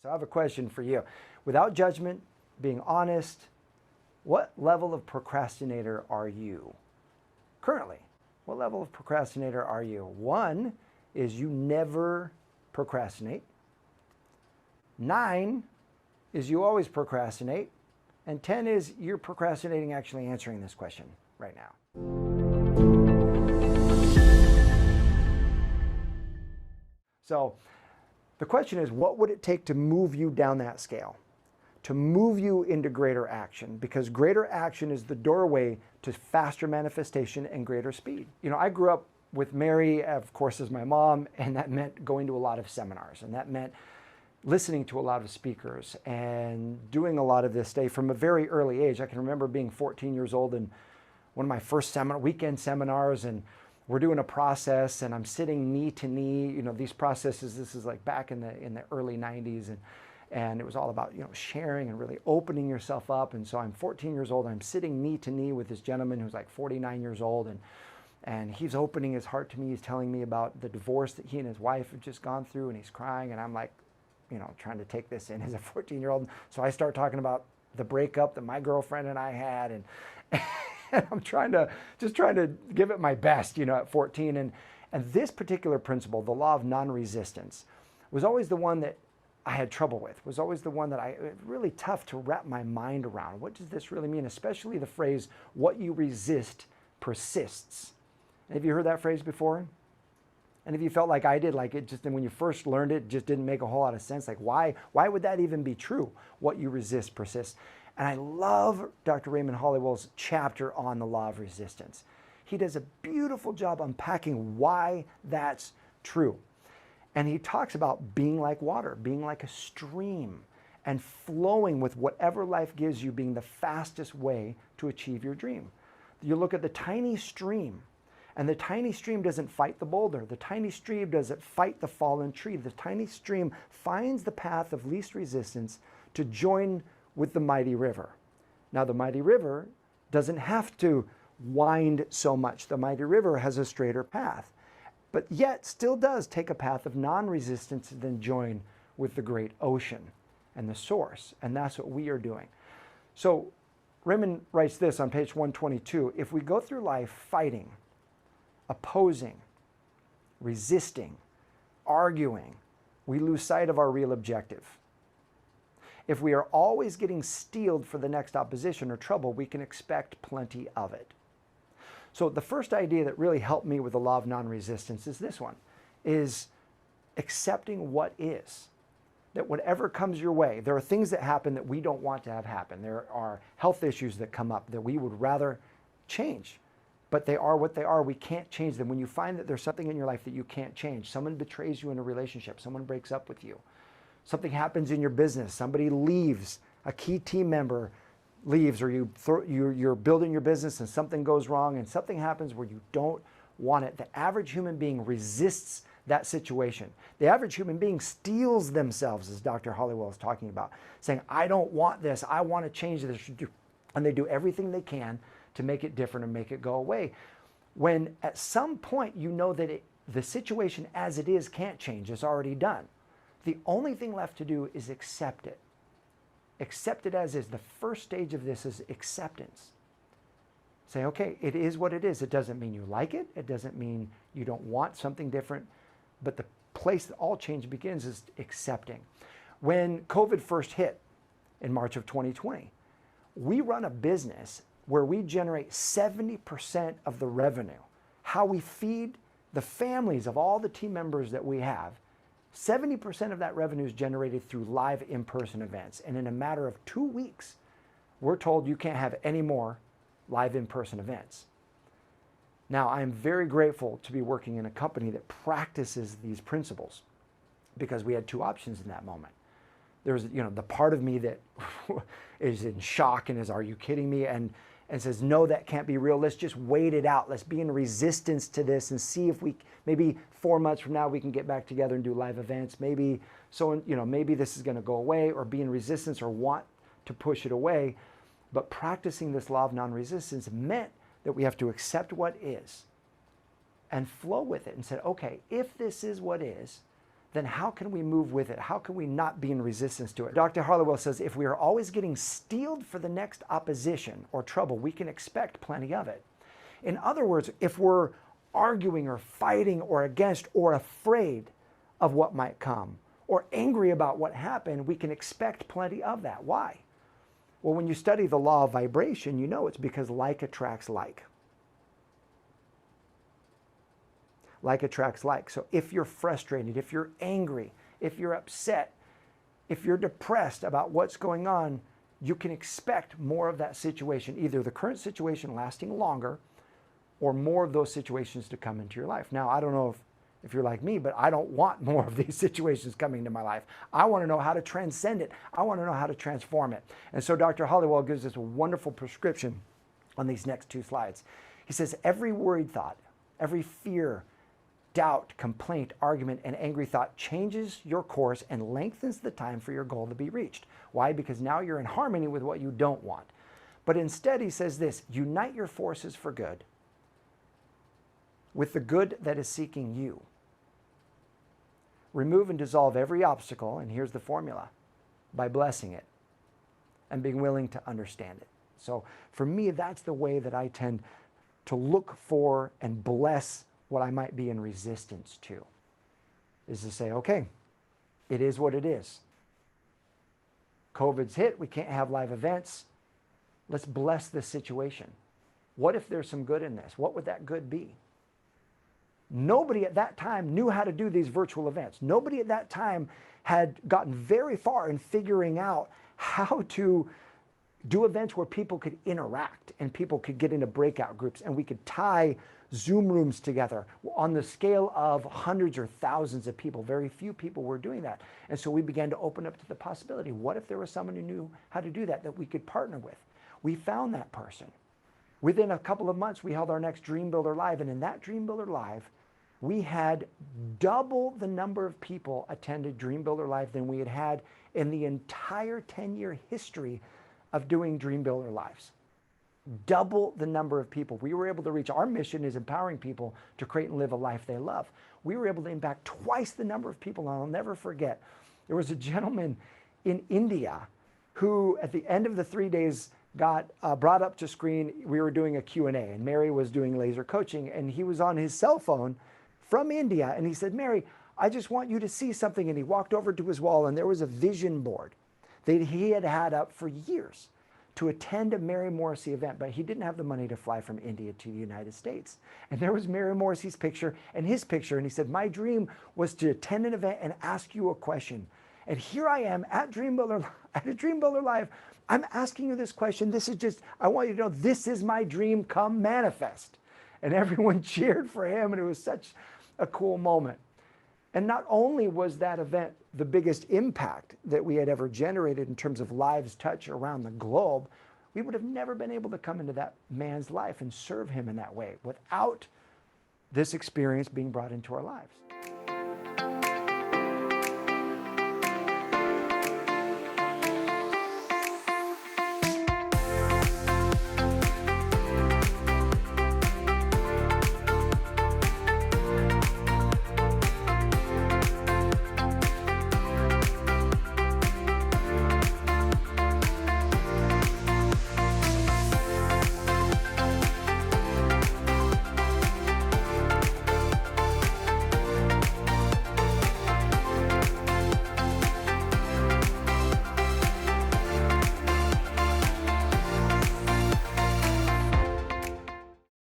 So I have a question for you. Without judgment, being honest, what level of procrastinator are you currently? What level of procrastinator are you? 1 is you never procrastinate. 9 is you always procrastinate. And 10 is you're procrastinating actually answering this question right now. So the question is, what would it take to move you down that scale? To move you into greater action? Because greater action is the doorway to faster manifestation and greater speed. You know, I grew up with Mary, of course, as my mom, and that meant going to a lot of seminars, and that meant listening to a lot of speakers and doing a lot of this stuff from a very early age. I can remember being 14 years old and one of my first weekend seminars, and we're doing a process and I'm sitting knee to knee. You know, these processes, this is like back in the early 90s, and it was all about, you know, sharing and really opening yourself up. And so I'm 14 years old, I'm sitting knee to knee with this gentleman who's like 49 years old, and he's opening his heart to me. He's telling me about the divorce that he and his wife have just gone through, and he's crying, and I'm like, you know, trying to take this in as a 14-year-old. So I start talking about the breakup that my girlfriend and I had, and I'm trying to give it my best, you know, at 14. And this particular principle, the law of non-resistance, was always the one that I had trouble with, was always the one that really tough to wrap my mind around. What does this really mean? Especially the phrase, what you resist persists. Have you heard that phrase before? And if you felt like I did, like it just, and when you first learned it, just didn't make a whole lot of sense. Like why would that even be true? What you resist persists. And I love Dr. Raymond Hollywell's chapter on the law of resistance. He does a beautiful job unpacking why that's true. And he talks about being like water, being like a stream, and flowing with whatever life gives you being the fastest way to achieve your dream. You look at the tiny stream, and the tiny stream doesn't fight the boulder. The tiny stream doesn't fight the fallen tree. The tiny stream finds the path of least resistance to join with the mighty river. Now, the mighty river doesn't have to wind so much. The mighty river has a straighter path, but yet still does take a path of non-resistance and then join with the great ocean and the source. And that's what we are doing. So Raymond writes this on page 122. If we go through life fighting, opposing, resisting, arguing, we lose sight of our real objective. If we are always getting steeled for the next opposition or trouble, we can expect plenty of it. So the first idea that really helped me with the law of non-resistance is this one, is accepting what is. That whatever comes your way, there are things that happen that we don't want to have happen. There are health issues that come up that we would rather change, but they are what they are. We can't change them. When you find that there's something in your life that you can't change, someone betrays you in a relationship, someone breaks up with you, something happens in your business, somebody leaves, a key team member leaves, or you're building your business and something goes wrong and something happens where you don't want it. The average human being resists that situation. The average human being steels themselves, as Dr. Hollywell is talking about, saying, I don't want this, I want to change this. And they do everything they can to make it different and make it go away. When at some point you know that the situation as it is can't change, it's already done. The only thing left to do is accept it. Accept it as is. The first stage of this is acceptance. Say, okay, it is what it is. It doesn't mean you like it. It doesn't mean you don't want something different. But the place that all change begins is accepting. When COVID first hit in March of 2020, we run a business where we generate 70% of the revenue. How we feed the families of all the team members that we have, 70% of that revenue is generated through live in-person events. And in a matter of 2 weeks, we're told you can't have any more live in-person events. Now, I'm very grateful to be working in a company that practices these principles, because we had two options in that moment. There's, you know, the part of me that is in shock and is, are you kidding me? And says, no, that can't be real. Let's just wait it out. Let's be in resistance to this and see if we, maybe 4 months from now, we can get back together and do live events. Maybe, so, you know, maybe this is going to go away, or be in resistance or want to push it away. But practicing this law of non-resistance meant that we have to accept what is and flow with it and say, okay, if this is what is, then how can we move with it? How can we not be in resistance to it? Dr. Harlowell says, if we are always getting steeled for the next opposition or trouble, we can expect plenty of it. In other words, if we're arguing or fighting or against or afraid of what might come or angry about what happened, we can expect plenty of that. Why? Well, when you study the law of vibration, you know it's because like attracts like. Like attracts like. So if you're frustrated, if you're angry, if you're upset, if you're depressed about what's going on, you can expect more of that situation, either the current situation lasting longer or more of those situations to come into your life. Now, I don't know if you're like me, but I don't want more of these situations coming into my life. I want to know how to transcend it. I want to know how to transform it. And so Dr. Hollowell gives us a wonderful prescription on these next 2 slides. He says, every worried thought, every fear, doubt, complaint, argument, and angry thought changes your course and lengthens the time for your goal to be reached. Why? Because now you're in harmony with what you don't want. But instead, he says this, unite your forces for good with the good that is seeking you. Remove and dissolve every obstacle, and here's the formula, by blessing it and being willing to understand it. So for me, that's the way that I tend to look for and bless what I might be in resistance to, is to say, okay, it is what it is. COVID's hit, we can't have live events. Let's bless this situation. What if there's some good in this? What would that good be? Nobody at that time knew how to do these virtual events. Nobody at that time had gotten very far in figuring out how to do events where people could interact and people could get into breakout groups and we could tie Zoom rooms together on the scale of hundreds or thousands of people. Very few people were doing that. And so we began to open up to the possibility, what if there was someone who knew how to do that we could partner with? We found that person. Within a couple of months, we held our next DreamBuilder Live, and in that DreamBuilder Live, we had double the number of people attended DreamBuilder Live than we had had in the entire 10-year history of doing DreamBuilder Lives. Double the number of people. We were able to reach, our mission is empowering people to create and live a life they love. We were able to impact twice the number of people, and I'll never forget, there was a gentleman in India who at the end of the 3 days got brought up to screen. We were doing a Q&A and Mary was doing laser coaching, and he was on his cell phone from India, and he said, Mary, I just want you to see something. And he walked over to his wall, and there was a vision board that he had had up for years to attend a Mary Morrissey event, but he didn't have the money to fly from India to the United States. And there was Mary Morrissey's picture and his picture, and he said, my dream was to attend an event and ask you a question. And here I am at a DreamBuilder Live. I'm asking you this question. This is just, I want you to know, this is my dream come manifest. And everyone cheered for him, and it was such a cool moment. And not only was that event the biggest impact that we had ever generated in terms of lives touched around the globe, we would have never been able to come into that man's life and serve him in that way without this experience being brought into our lives.